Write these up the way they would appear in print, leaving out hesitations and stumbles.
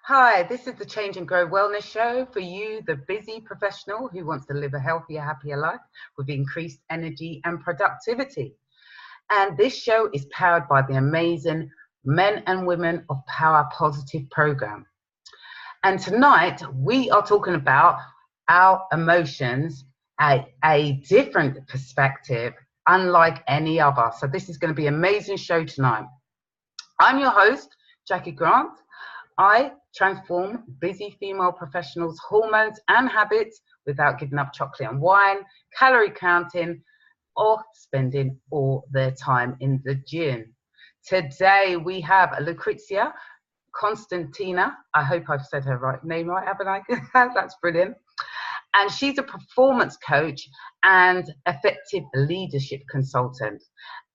Hi, this is the Change and Grow Wellness Show for you, the busy professional who wants to live a healthier, happier life with increased energy and productivity. And this show is powered by the amazing Men and Women of Power Positive program. And tonight we are talking about our emotions at a different perspective, unlike any other. So this is going to be an amazing show tonight. I'm your host, Jackie Grant. I transform busy female professionals' hormones and habits without giving up chocolate and wine, calorie counting, or spending all their time in the gym. Today we have Lucretia, Konstinova. I hope I've said her name right, haven't I? That's brilliant. And she's a performance coach and effective leadership consultant.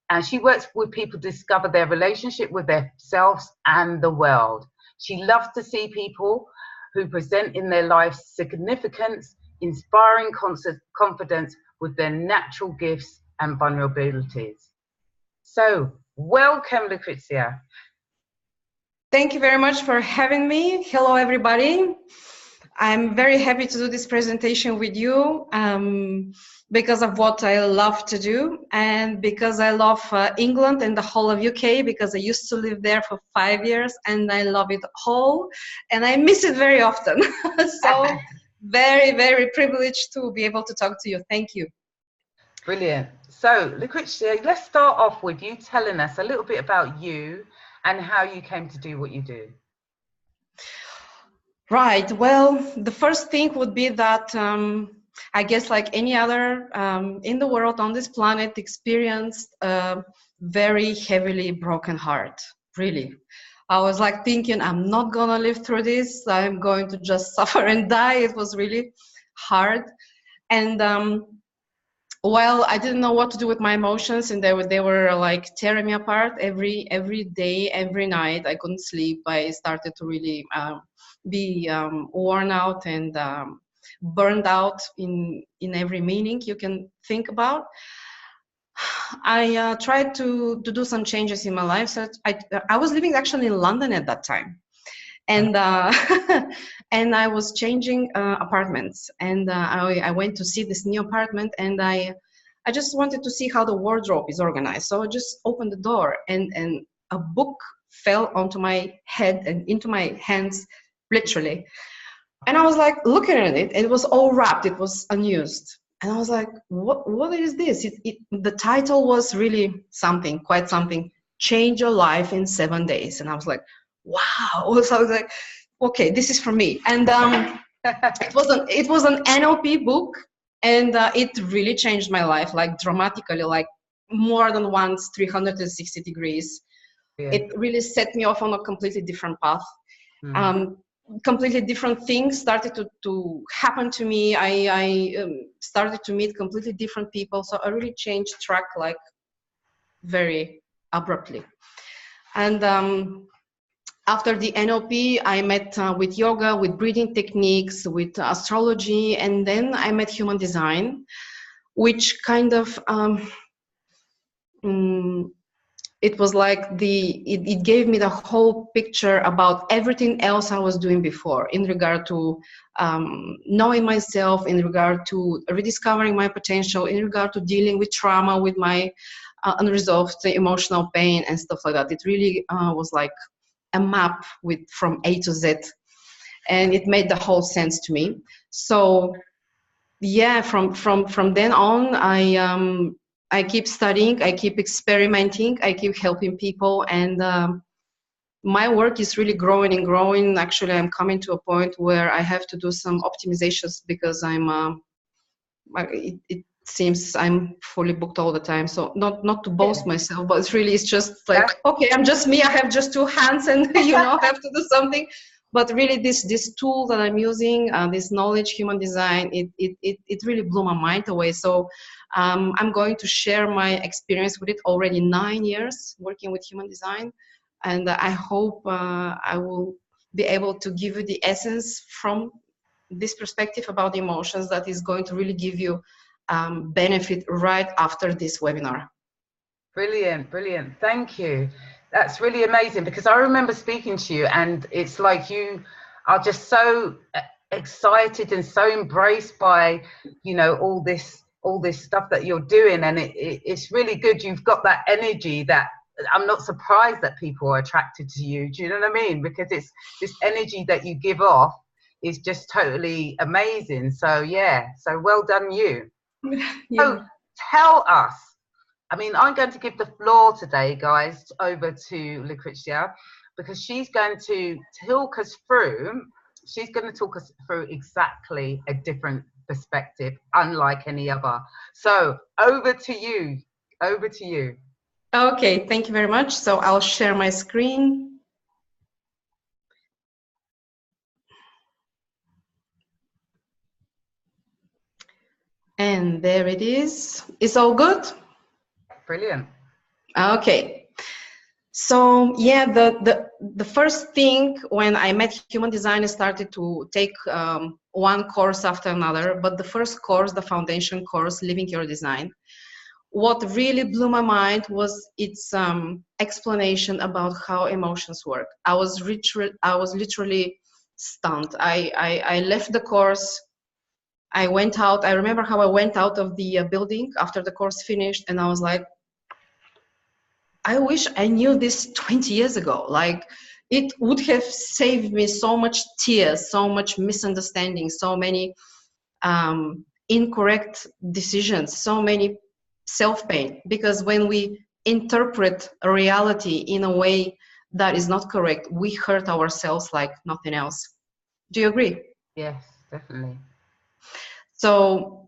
And she works with people to discover their relationship with themselves and the world. She loves to see people who present in their life's significance, inspiring confidence with their natural gifts and vulnerabilities. So, welcome, Lucretia. Thank you very much for having me. Hello, everybody. I'm very happy to do this presentation with you because of what I love to do and because I love England and the whole of UK because I used to live there for 5 years and I love it all and I miss it very often. So very, very privileged to be able to talk to you. Thank you. Brilliant. So, Lucretia, let's start off with you telling us a little bit about you and how you came to do what you do. Right. Well, the first thing would be that I guess like any other in the world on this planet experienced a very heavily broken heart, really. I was like thinking, I'm not gonna live through this. I'm going to just suffer and die. It was really hard. And well, I didn't know what to do with my emotions and they were like tearing me apart every day, every night. I couldn't sleep. I started to really be worn out and burned out in every meaning you can think about. I tried to do some changes in my life. So I was living actually in London at that time. And and I was changing apartments. And I went to see this new apartment and I just wanted to see how the wardrobe is organized. So I just opened the door and a book fell onto my head and into my hands, literally. And I was like looking at it. It was all wrapped. It was unused. And I was like, what is this? The title was really something, quite something. Change your life in 7 days. And I was like, wow. So I was like, okay, this is for me. And it was an NLP book. And it really changed my life, like dramatically, like more than once, 360 degrees. Yeah. It really set me off on a completely different path. Completely different things started to happen to me. I started to meet completely different people. So I really changed track like very abruptly. And after the NLP, I met with yoga, with breathing techniques, with astrology, and then I met human design, which kind of it was like it gave me the whole picture about everything else I was doing before in regard to knowing myself, in regard to rediscovering my potential, in regard to dealing with trauma, with my unresolved emotional pain and stuff like that. It really was like a map from A to Z, and it made the whole sense to me. So yeah, from then on, I keep studying, I keep experimenting, I keep helping people, and my work is really growing and growing. Actually, I'm coming to a point where I have to do some optimizations because it seems I'm fully booked all the time. So not to boast myself, but it's just like, okay, I'm just me. I have just 2 hands and, I have to do something. But really this tool that I'm using, this knowledge, human design, it really blew my mind away. So I'm going to share my experience with it already 9 years working with human design. And I hope I will be able to give you the essence from this perspective about the emotions that is going to really give you benefit right after this webinar. Brilliant. Thank you. That's really amazing because I remember speaking to you and it's like you are just so excited and so embraced by, you know, all this stuff that you're doing, and it's really good. You've got that energy that I'm not surprised that people are attracted to you. Do you know what I mean? Because it's this energy that you give off is just totally amazing. So yeah, so well done you. Yeah. So tell us, I mean, I'm going to give the floor today, guys, over to Lucretia, because she's going to talk us through, exactly a different perspective, unlike any other. So over to you. Over to you. Okay, thank you very much. So I'll share my screen. And there it is. It's all good? Brilliant. Okay. So yeah, the first thing when I met human design, I started to take one course after another. But the first course, the foundation course, Living Your Design, what really blew my mind was its explanation about how emotions work. I was literally stunned. I left the course. I went out. I remember how I went out of the building after the course finished, and I was like, I wish I knew this 20 years ago. Like, it would have saved me so much tears, so much misunderstanding, so many incorrect decisions, so many self-pain. Because when we interpret a reality in a way that is not correct, we hurt ourselves like nothing else. Do you agree? Yes, definitely. So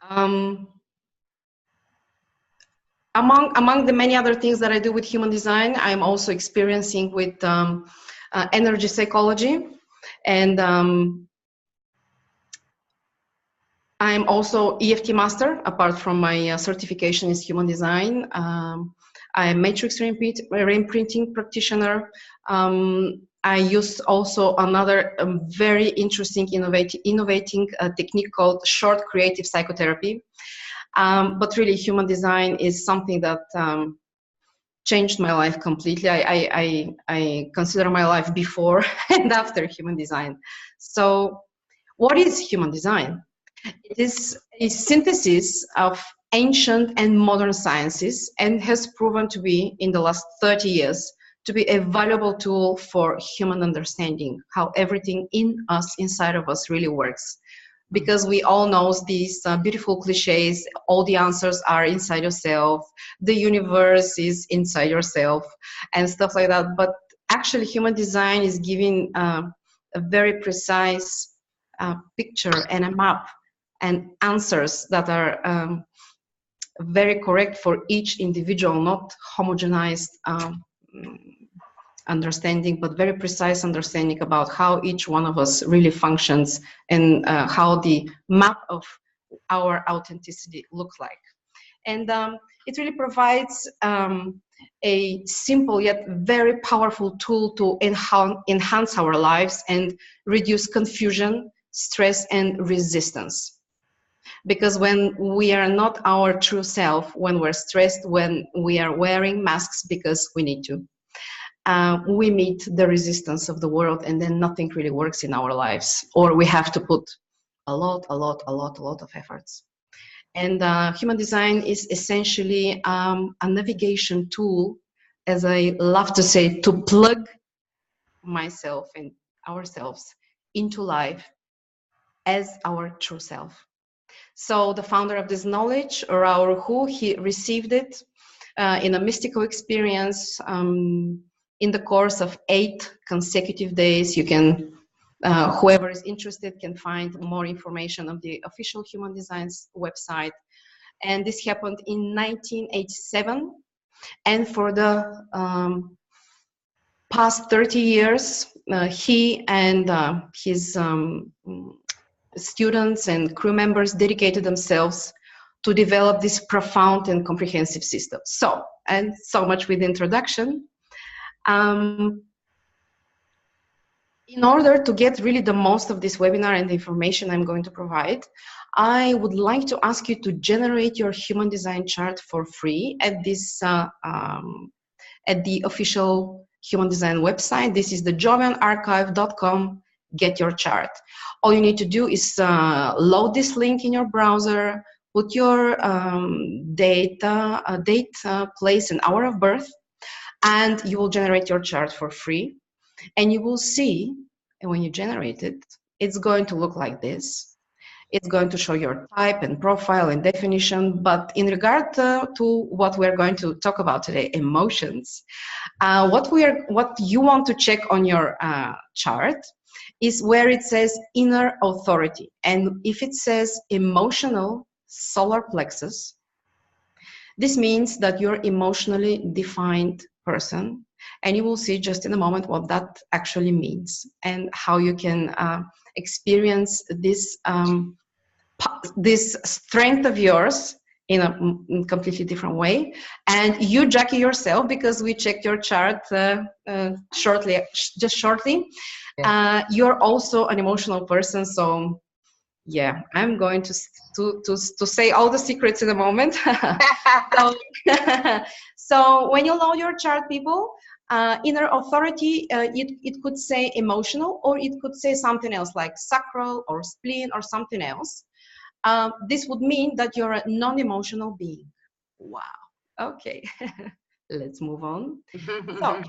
among the many other things that I do with human design, I'm also experiencing with energy psychology, and I'm also EFT master, apart from my certification in human design. I'm matrix reimprinting practitioner. I use also another very interesting, innovating technique called short creative psychotherapy. But really, human design is something that changed my life completely. I consider my life before and after human design. So what is human design? It is a synthesis of ancient and modern sciences, and has proven to be, in the last 30 years, to be a valuable tool for human understanding how everything in us, inside of us, really works. Because we all know these beautiful cliches, all the answers are inside yourself, the universe is inside yourself, and stuff like that. But actually, human design is giving a very precise picture and a map and answers that are very correct for each individual, not homogenized understanding, but very precise understanding about how each one of us really functions, and how the map of our authenticity looks like. And it really provides a simple yet very powerful tool to enhance our lives and reduce confusion, stress, and resistance. Because when we are not our true self, when we're stressed, when we are wearing masks because we need to, we meet the resistance of the world, and then nothing really works in our lives, or we have to put a lot of efforts. And human design is essentially a navigation tool, as I love to say, to plug myself and ourselves into life as our true self. So the founder of this knowledge, Raoul Hu, he received it in a mystical experience in the course of 8 consecutive days. You can, whoever is interested can find more information on the official Human Design's website. And this happened in 1987. And for the past 30 years, he and his students and crew members dedicated themselves to develop this profound and comprehensive system. So, and so much with the introduction. In order to get really the most of this webinar and the information I'm going to provide, I would like to ask you to generate your human design chart for free at this at the official human design website. This is the jovianarchive.com. Get your chart. All you need to do is load this link in your browser, put your date, place, and hour of birth, and you will generate your chart for free. And you will see, and when you generate it, it's going to look like this. It's going to show your type and profile and definition. But in regard to what we're going to talk about today, emotions, what you want to check on your chart is where it says inner authority. And if it says emotional solar plexus, this means that you're emotionally defined person. And you will see just in a moment what that actually means and how you can experience this strength of yours in a completely different way. And you, Jackie, yourself, because we checked your chart shortly, yeah. You're also an emotional person. So yeah, I'm going to say all the secrets in a moment. So when you know your chart, people, inner authority, it could say emotional, or it could say something else like sacral or spleen or something else. This would mean that you're a non-emotional being. Wow. Okay. Let's move on. So,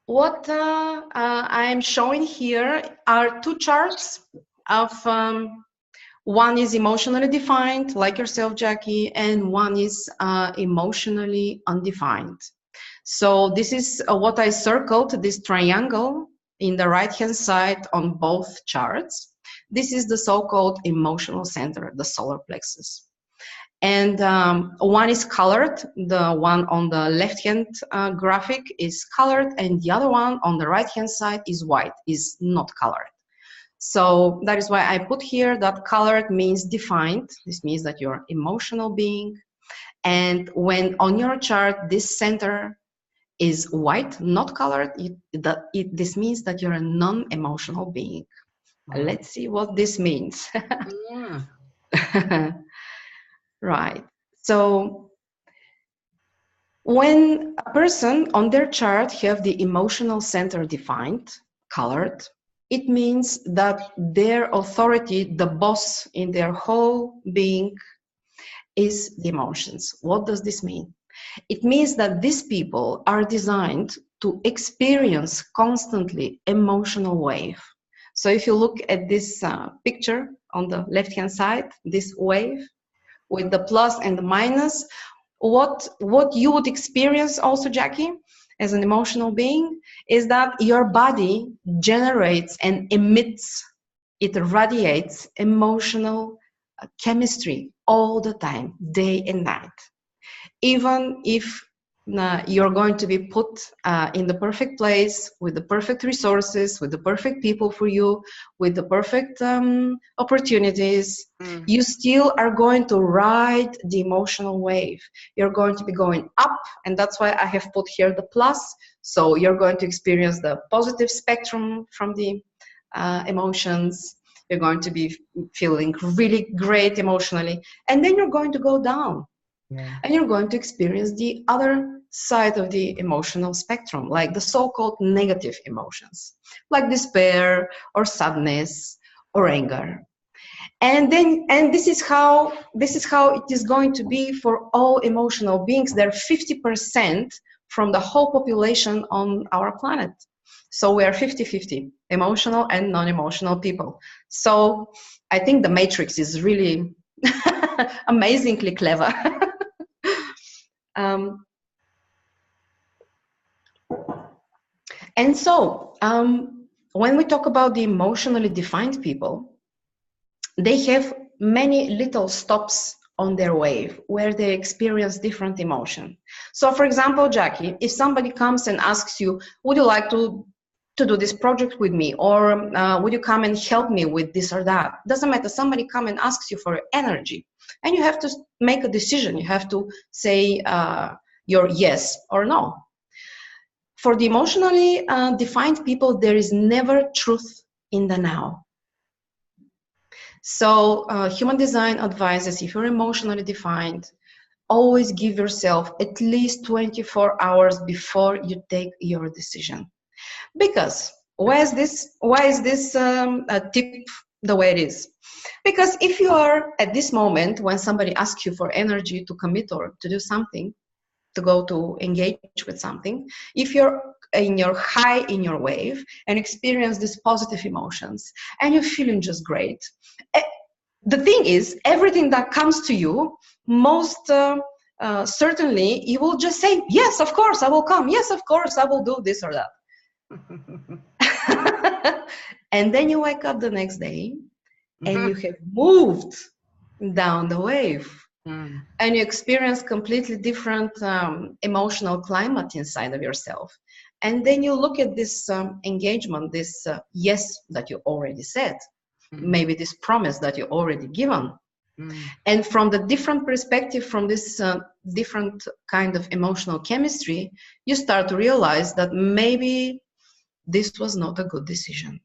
what I'm showing here are two charts of one is emotionally defined, like yourself, Jackie, and one is emotionally undefined. So this is what I circled, this triangle in the right-hand side on both charts. This is the so-called emotional center, the solar plexus. And one is colored, the one on the left-hand graphic is colored, and the other one on the right-hand side is white, is not colored. So that is why I put here that colored means defined. This means that you're an emotional being. And when on your chart, this center is white, not colored, this means that you're a non-emotional being. Wow. Let's see what this means. Yeah. Right. So when a person on their chart have the emotional center defined, colored, it means that their authority, the boss in their whole being, is the emotions. What does this mean? It means that these people are designed to experience constantly emotional wave. So if you look at this picture on the left-hand side, this wave with the plus and the minus, what you would experience also, Jackie, as an emotional being, is that your body generates and emits, it radiates emotional chemistry all the time, day and night. Even if you're going to be put in the perfect place, with the perfect resources, with the perfect people for you, with the perfect opportunities, you still are going to ride the emotional wave. You're going to be going up, and that's why I have put here the plus. So you're going to experience the positive spectrum from the emotions. You're going to be feeling really great emotionally, and then you're going to go down. Yeah. And you're going to experience the other side of the emotional spectrum, like the so-called negative emotions, like despair or sadness or anger. And this is how it is going to be for all emotional beings. They're 50% from the whole population on our planet. So we are 50-50, emotional and non-emotional people. So I think the matrix is really amazingly clever. And so when we talk about the emotionally defined people, they have many little stops on their wave where they experience different emotion. So for example, Jackie, if somebody comes and asks you, would you like to do this project with me, or would you come and help me with this or that? Doesn't matter, somebody come and asks you for energy, and you have to make a decision. You have to say your yes or no. For the emotionally defined people, there is never truth in the now. So human design advises, if you're emotionally defined, always give yourself at least 24 hours before you take your decision. Because why is this tip the way it is? Because if you are at this moment when somebody asks you for energy to commit or to do something, to go to engage with something, if you're in your high, in your wave, and experience these positive emotions, and you're feeling just great, the thing is, everything that comes to you, most certainly, you will just say, yes, of course, I will come. Yes, of course, I will do this or that. And then you wake up the next day and you have moved down the wave. And you experience completely different emotional climate inside of yourself. And then you look at this engagement, this yes that you already said, maybe this promise that you already given. And from the different perspective, from this different kind of emotional chemistry, you start to realize that maybe this was not a good decision.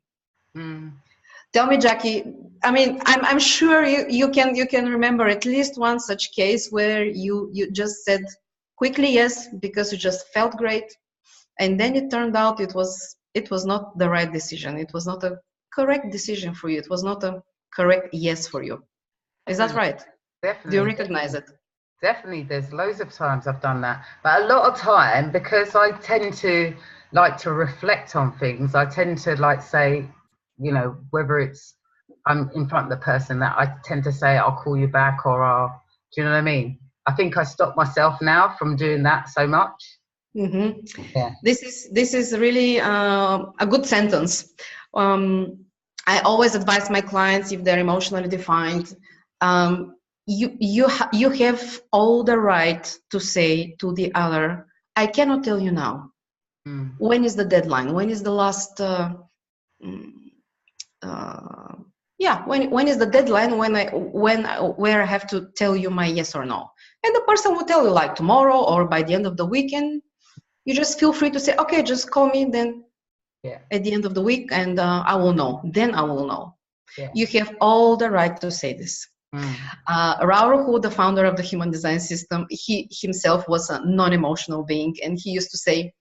Tell me, Jackie, I mean, I'm sure you can remember at least one such case where you just said quickly yes because you just felt great, and then it turned out it was not the right decision. It was not a correct decision for you. It was not a correct yes for you. Is that right? Definitely. Do you recognize it? Definitely. There's loads of times I've done that. But a lot of time, because I tend to like to reflect on things, I tend to like say, you know, whether it's I'm in front of the person, that I tend to say, I'll call you back, or do you know what I mean? I think I stop myself now from doing that so much. Yeah. This is really a good sentence. I always advise my clients, if they're emotionally defined, you have all the right to say to the other, I cannot tell you now. When is the deadline? When is the last when is the deadline where I have to tell you my yes or no? And the person will tell you like tomorrow or by the end of the weekend. You just feel free to say, okay, just call me then at the end of the week and I will know. Then I will know. You have all the right to say this. Raoul, the founder of the Human Design System, he himself was a non-emotional being, and he used to say,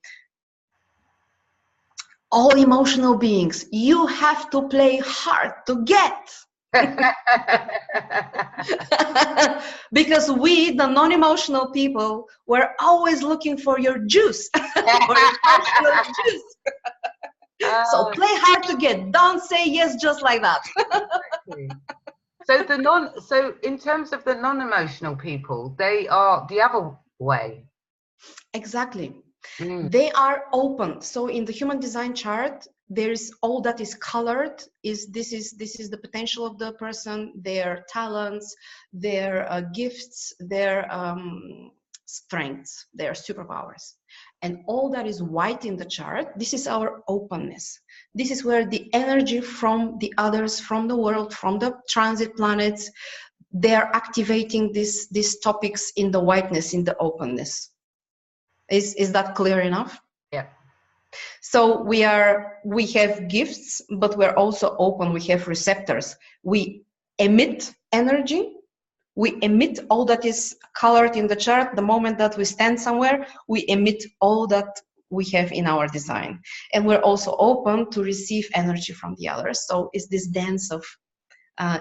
all emotional beings, you have to play hard to get. Because we, the non-emotional people, we're always looking for your juice, for your emotional juice. So play hard to get. Don't say yes just like that. So in terms of the non-emotional people, they are the other way. Exactly. They are open. So in the human design chart, there's all that is colored. This is the potential of the person, their talents, their gifts, their strengths, their superpowers. And all that is white in the chart, this is our openness. This is where the energy from the others, from the world, from the transit planets, they're activating these topics in the whiteness, in the openness. Is that clear enough? Yeah. So we have gifts, but we're also open. We have receptors. We emit energy. We emit all that is colored in the chart. The moment that we stand somewhere, we emit all that we have in our design. And we're also open to receive energy from the others. So it's this dance of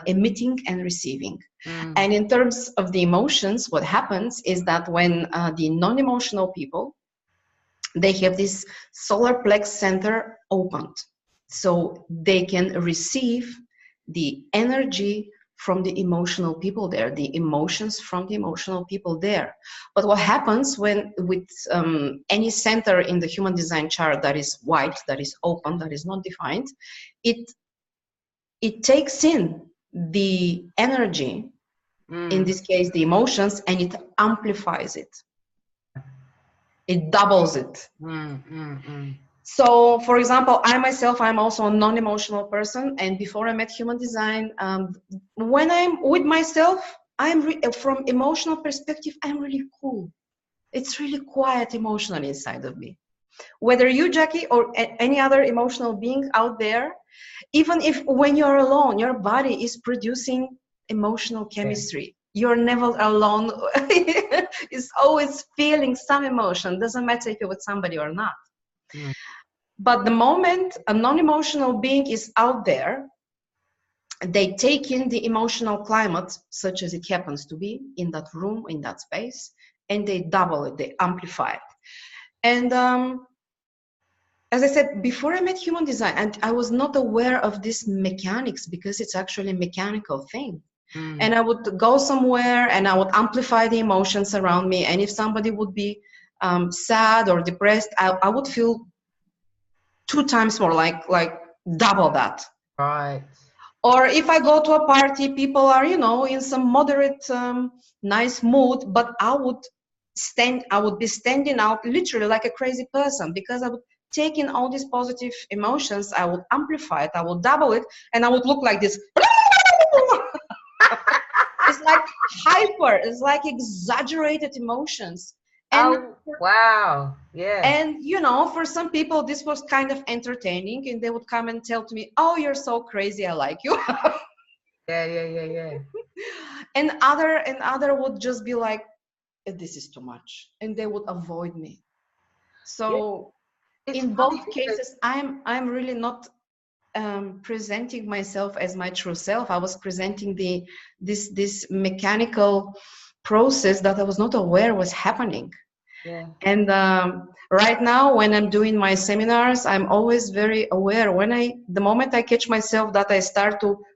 emitting and receiving. And in terms of the emotions, what happens is that when the non-emotional people, they have this solar plex center opened, so they can receive the energy from the emotional people there, the emotions from the emotional people there. But what happens when with any center in the human design chart that is white, that is open, that is not defined, it takes in the energy, in this case the emotions, and it amplifies it. It doubles it. So, for example, I myself, I'm also a non-emotional person, and before I met human design, when I'm with myself, from emotional perspective, I'm really cool. It's really quiet emotionally inside of me. Whether you, Jackie, or any other emotional being out there, even if when you're alone, your body is producing emotional chemistry. You're never alone. It's always feeling some emotion. Doesn't matter if you're with somebody or not. Mm. But the moment a non-emotional being is out there, they take in the emotional climate, such as it happens to be in that room, in that space, and they double it, they amplify it. And as I said, before I met human design, and I was not aware of this mechanics, because it's actually a mechanical thing. And I would go somewhere and I would amplify the emotions around me. And if somebody would be sad or depressed, I would feel 2 times more, like double that. Right. Or if I go to a party, people are, in some moderate, nice mood, but I would be standing out literally like a crazy person, because I would take in all these positive emotions, I would amplify it, I would double it, and I would look like this. It's like hyper, it's like exaggerated emotions. And oh, wow. Yeah. And for some people this was kind of entertaining, and they would come and tell to me, oh, you're so crazy, I like you. Yeah. And other would just be like, this is too much, and they would avoid me. So It's in funny both cases, I'm really not presenting myself as my true self. I was presenting this mechanical process that I was not aware was happening. Yeah. And right now, when I'm doing my seminars, I'm always very aware. The moment I catch myself that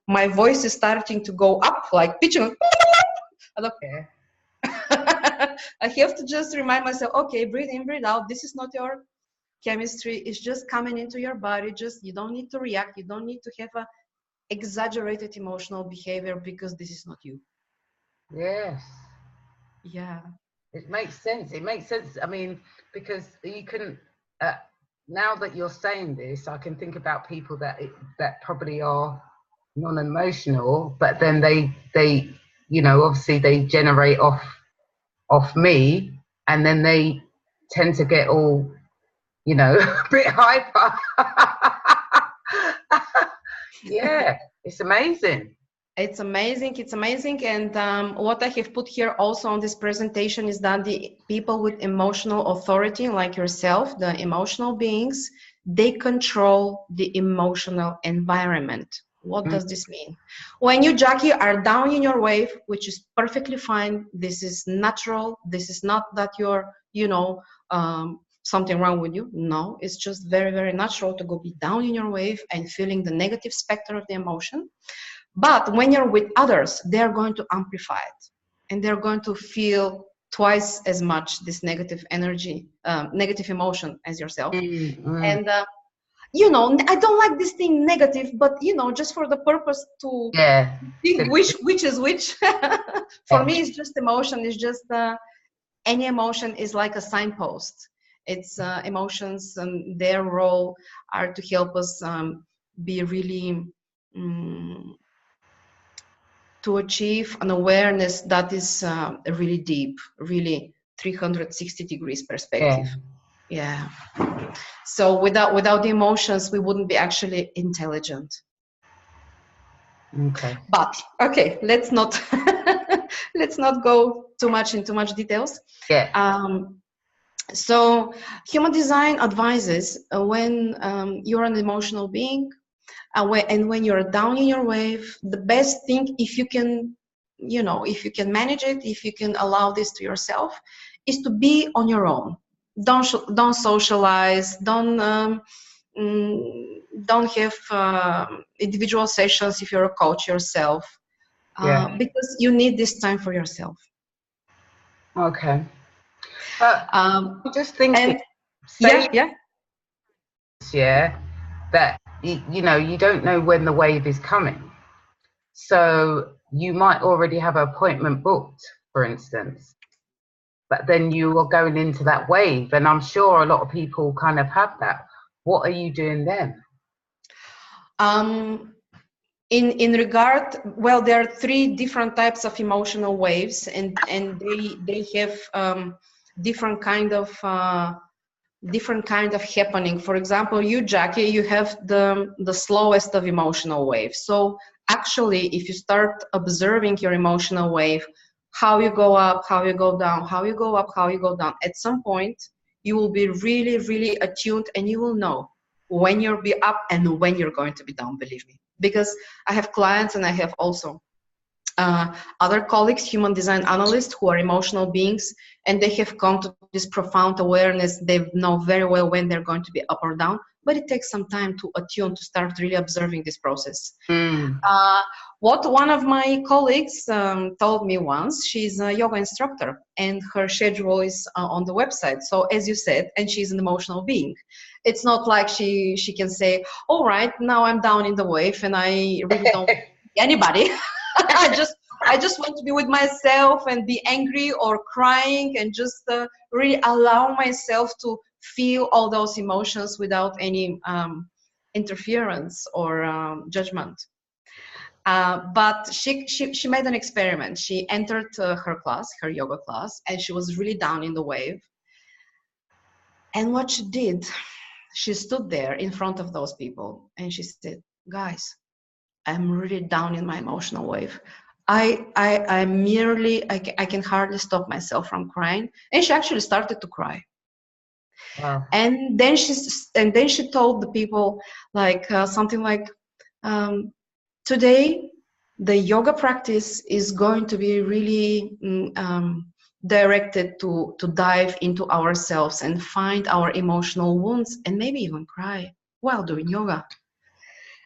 my voice is starting to go up, like pitching. Okay. I have to just remind myself, okay, breathe in, breathe out. This is not your chemistry. It's just coming into your body. You don't need to react. You don't need to have a exaggerated emotional behavior, because this is not you. Yes. Yeah. It makes sense. I mean, because you can, now that you're saying this, I can think about people that probably are non-emotional, but then they obviously they generate off me, and then they tend to get all, a bit hyper. Yeah, it's amazing. It's amazing. And what I have put here also on this presentation is that the people with emotional authority, like yourself, the emotional beings, they control the emotional environment. What does this mean? When you, Jackie, are down in your wave, which is perfectly fine, this is natural. This is not that you're, something wrong with you. No, it's just very, very natural to go be down in your wave and feeling the negative specter of the emotion. But when you're with others, they're going to amplify it, and they're going to feel twice as much this negative energy, negative emotion as yourself. And I don't like this thing negative, but just for the purpose to think which is which. For me, it's just emotion. It's just any emotion is like a signpost. It's emotions, and their role are to help us be really. To achieve an awareness that is really deep, really 360 degrees perspective. Yeah. So without the emotions, we wouldn't be actually intelligent. Okay. But okay, let's not let's not go too much into details. Yeah. So human design advises when you're an emotional being, and when you're down in your wave, the best thing, if you can manage it, if you can allow this to yourself, is to be on your own. Don't socialize. Don't have individual sessions if you're a coach yourself, because you need this time for yourself. Okay. I'm just thinking. That you don't know when the wave is coming, so you might already have an appointment booked, for instance, but then you are going into that wave, and I'm sure a lot of people kind of have that. What are you doing then? In regard, well, there are 3 different types of emotional waves, and they have different kind of happening. For example, you, Jackie, you have the slowest of emotional waves. So actually, if you start observing your emotional wave how you go up, how you go down, how you go up, how you go down. At some point, you will be really, really attuned, and you will know when you'll be up and when you're going to be down, believe me. Because I have clients, and I have also other colleagues, human design analysts, who are emotional beings, and they have come to this profound awareness. They know very well when they're going to be up or down, but it takes some time to attune, to start really observing this process. What one of my colleagues told me once, she's a yoga instructor, and her schedule is on the website. So as you said, and she's an emotional being. It's not like she can say, all right, now I'm down in the wave and I really don't see anybody. I just want to be with myself and be angry or crying, and just really allow myself to feel all those emotions without any interference or judgment. But she made an experiment. She entered her class, her yoga class, and she was really down in the wave. And what she did, she stood there in front of those people and she said, guys, I'm really down in my emotional wave. I can hardly stop myself from crying. And she actually started to cry. Wow. And then she told the people like something like, today the yoga practice is going to be really directed to dive into ourselves and find our emotional wounds and maybe even cry while doing yoga.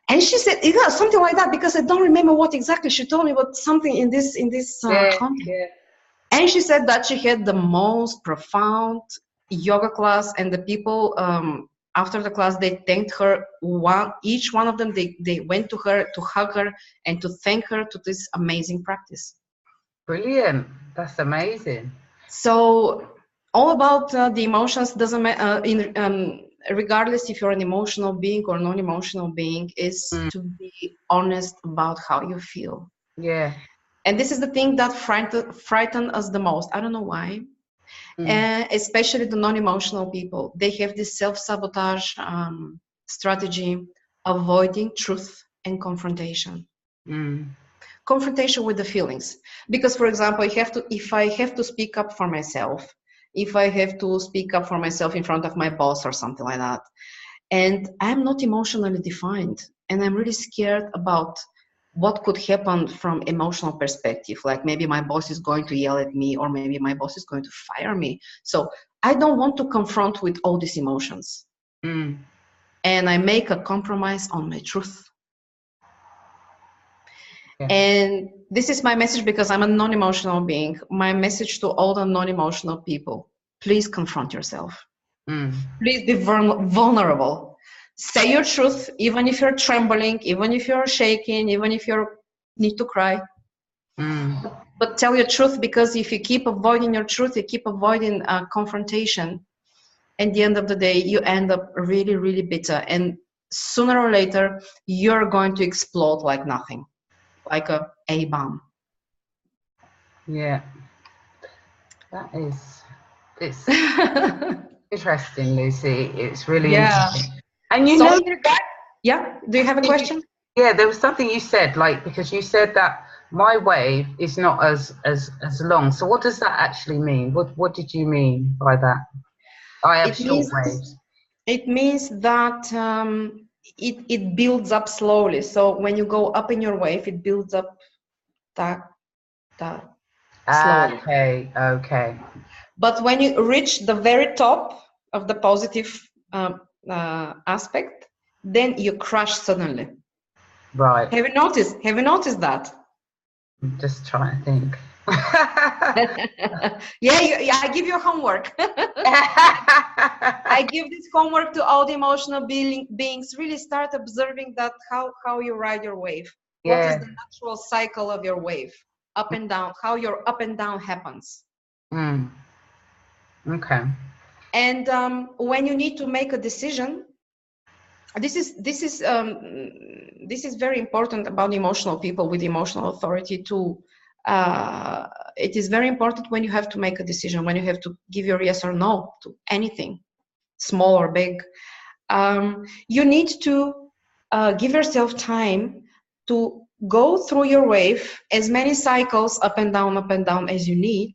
And she said, yeah, something like that, because I don't remember what exactly she told me, but something in this context. Yeah. And she said that she had the most profound yoga class, and the people after the class, they thanked her. Each one of them, they went to her to hug her and to thank her to this amazing practice. Brilliant. That's amazing. So all about the emotions doesn't matter. Regardless if you're an emotional being or non-emotional being, is to be honest about how you feel. Yeah. And this is the thing that frighten us the most. I don't know why. Especially the non-emotional people. They have this self-sabotage strategy, avoiding truth and confrontation. Confrontation with the feelings. Because, for example, if I have to speak up for myself, if I have to speak up for myself in front of my boss or something like that, and I'm not emotionally defined, and I'm really scared about what could happen from emotional perspective, like maybe my boss is going to yell at me, or maybe my boss is going to fire me. So I don't want to confront with all these emotions. And I make a compromise on my truth. Yeah. And this is my message, because I'm a non-emotional being. My message to all the non-emotional people: please confront yourself. Please be vulnerable. Say your truth, even if you're trembling, even if you're shaking, even if you need to cry. But tell your truth, because if you keep avoiding your truth, you keep avoiding confrontation. At the end of the day, you end up really, really bitter. And sooner or later, you're going to explode like nothing, like a bomb. Yeah. That is, it's interesting, Lucy. It's really interesting. And you know, yeah, do you have a question? Yeah, there was something you said, like, because you said that my wave is not as long. So what does that actually mean? What did you mean by that? I have short waves. It means that it builds up slowly. So when you go up in your wave, it builds up slowly. Okay. But when you reach the very top of the positive aspect, then you crash suddenly. Right. Have you noticed that? I'm just trying to think. Yeah, I give you homework. I give this homework to all the emotional beings. Really start observing that how you ride your wave. What is the natural cycle of your wave? Up and down, how your up and down happens. Okay. And when you need to make a decision, this is very important about emotional people with emotional authority too. It is very important when you have to make a decision, when you have to give your yes or no to anything, small or big. You need to give yourself time to go through your wave as many cycles up and down as you need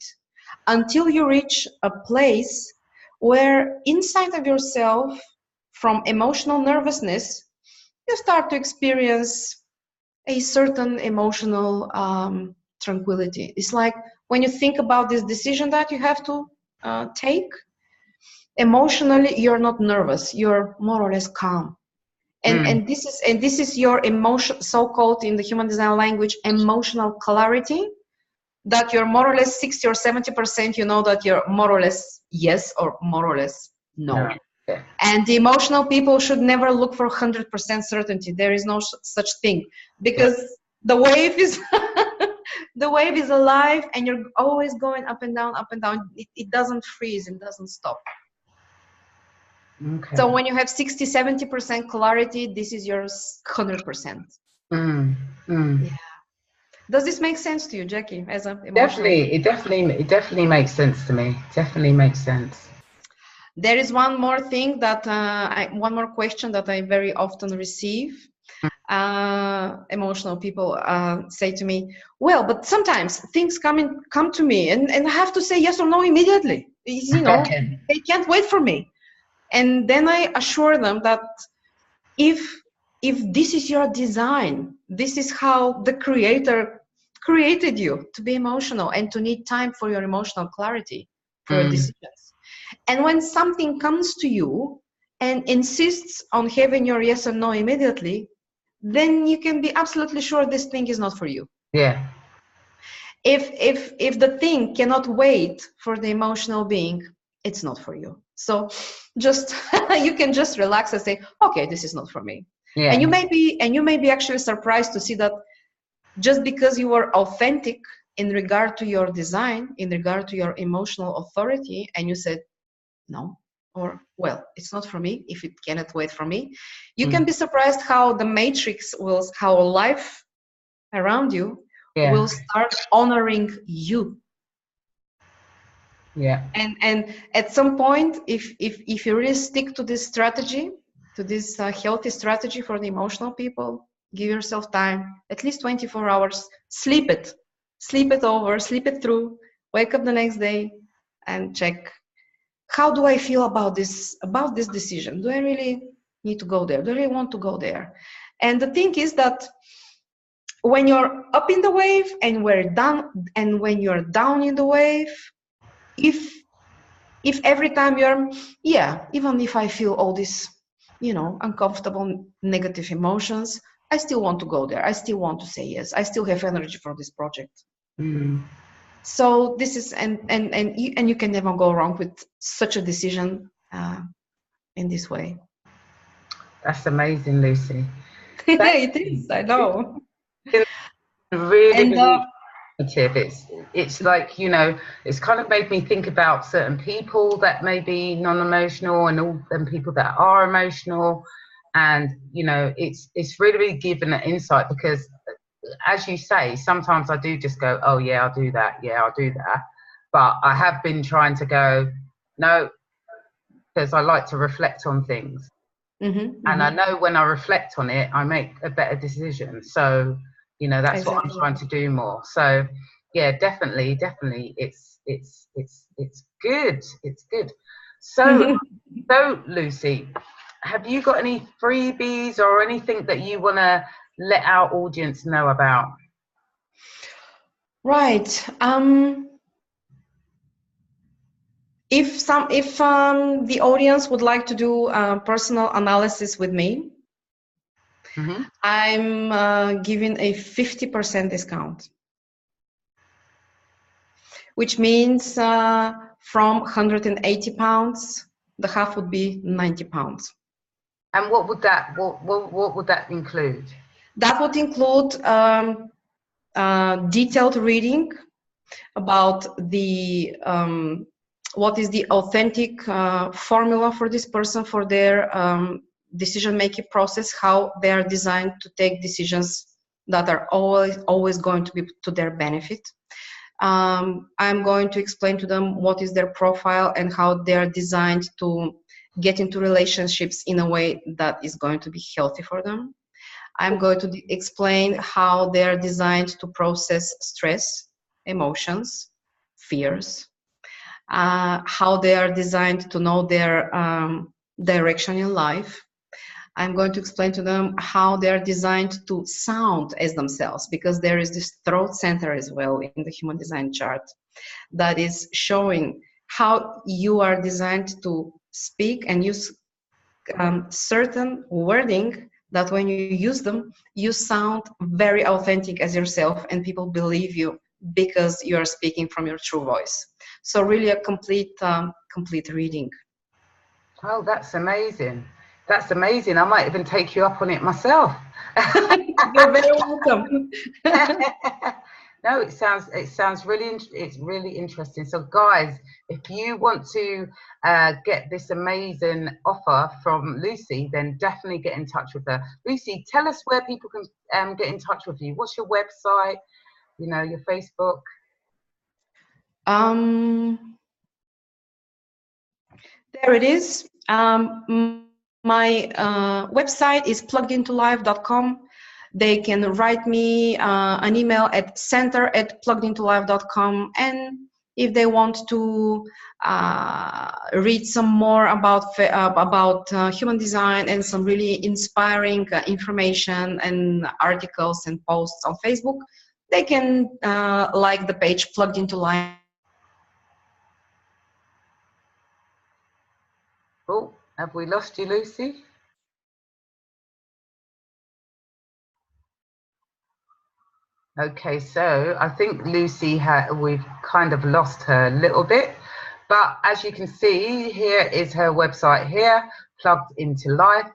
until you reach a place where inside of yourself, from emotional nervousness, you start to experience a certain emotional tranquility. It's like when you think about this decision that you have to take, emotionally you're not nervous, you're more or less calm. And this is your emotion, so-called in the human design language, emotional clarity, that you're more or less 60 or 70%, you know that you're more or less yes or more or less no. Yeah. And the emotional people should never look for 100% certainty. There is no such thing, because the wave is the wave is alive, and you're always going up and down, up and down. It doesn't freeze, it doesn't stop. Okay. So when you have 60, 70% clarity, this is your 100%. Yeah. Does this make sense to you, Jackie, as an emotional? It definitely makes sense to me. Definitely makes sense. There is one more thing that one more question that I very often receive. Emotional people say to me, well, but sometimes things come to me and I have to say yes or no immediately. You know, they can't wait for me. And then I assure them that if this is your design, this is how the creator created you, to be emotional and to need time for your emotional clarity, for your decisions. And when something comes to you and insists on having your yes or no immediately, then you can be absolutely sure this thing is not for you. Yeah. If the thing cannot wait for the emotional being, it's not for you. So just you can just relax and say, okay, this is not for me. Yeah. And you may be actually surprised to see that just because you were authentic in regard to your design, in regard to your emotional authority, and you said no, or well, it's not for me, if it cannot wait for me, you can be surprised how the matrix will, how life around you will start honoring you. Yeah. And at some point, if you really stick to this strategy, to this healthy strategy for the emotional people, give yourself time, at least 24 hours, sleep it over, sleep it through, wake up the next day and check, how do I feel about this decision? Do I really need to go there? Do I really want to go there? And the thing is that when you're up in the wave and when you're down in the wave, if every time you're, even if I feel all these, uncomfortable negative emotions, I still want to go there. I still want to say yes. I still have energy for this project. So this is, and you can never go wrong with such a decision in this way. That's amazing, Lucy. It is, I know. Really positive. It's like, it's kind of made me think about certain people that may be non-emotional and people that are emotional, and it's really given an insight, because as you say, sometimes I do just go, oh yeah, I'll do that, but I have been trying to go no, because I like to reflect on things. And I know when I reflect on it, I make a better decision. So that's what I'm trying to do more. So yeah, definitely it's good. It's good. So Lucy, have you got any freebies or anything that you want to let our audience know about? Right. If the audience would like to do personal analysis with me, I'm giving a 50% discount, which means from 180 pounds, the half would be 90 pounds. And what would that include? That would include detailed reading about the what is the authentic formula for this person, for their decision-making process, how they are designed to take decisions that are always going to be to their benefit. I'm going to explain to them what is their profile and how they are designed to get into relationships in a way that is going to be healthy for them. I'm going to explain how they're designed to process stress, emotions, fears, how they are designed to know their direction in life. I'm going to explain to them how they are designed to sound as themselves, because there is this throat center as well in the human design chart that is showing how you are designed to speak and use certain wording that when you use them, you sound very authentic as yourself and people believe you because you are speaking from your true voice. So really a complete reading. Oh, that's amazing. That's amazing. I might even take you up on it myself. You're very welcome. No, it sounds really interesting. So guys, if you want to get this amazing offer from Lucy, then definitely get in touch with her. Lucy, tell us where people can get in touch with you. What's your website? You know, your Facebook? There it is. My website is pluggedintolife.com. They can write me an email at center@pluggedintolife.com. And if they want to read some more about human design and some really inspiring information and articles and posts on Facebook, they can like the page Plugged Into Life. Oh, have we lost you, Lucy? Okay, so I think Lucy, we've kind of lost her a little bit, but as you can see, here is her website here, Plugged Into Life.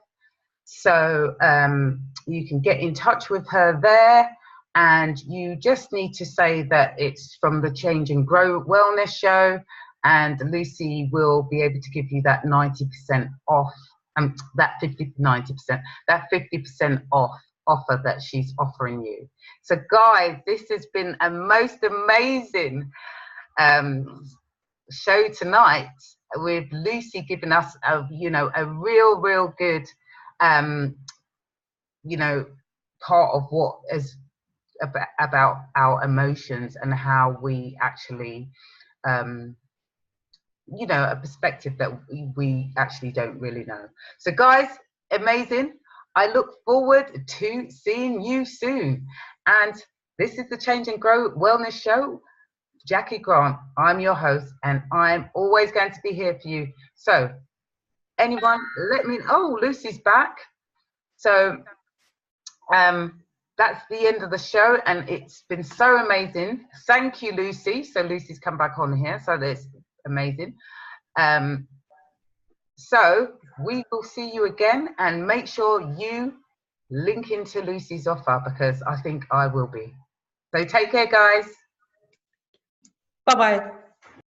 So you can get in touch with her there, and you just need to say that it's from the Change and Grow Wellness Show, and Lucy will be able to give you that 90% off, that 50% off offer that she's offering you. So guys, this has been a most amazing show tonight, with Lucy giving us a real good part of what is about our emotions and how we actually a perspective that we actually don't really know. So guys, amazing. I look forward to seeing you soon. And this is the Change and Grow Wellness Show. Jackie Grant, I'm your host, and I'm always going to be here for you. So anyone, let me, oh, Lucy's back. So that's the end of the show, and it's been so amazing. Thank you, Lucy. So Lucy's come back on here, so that's amazing. So we will see you again, and make sure you link into Lucy's offer, because I think I will be. So take care, guys. Bye-bye.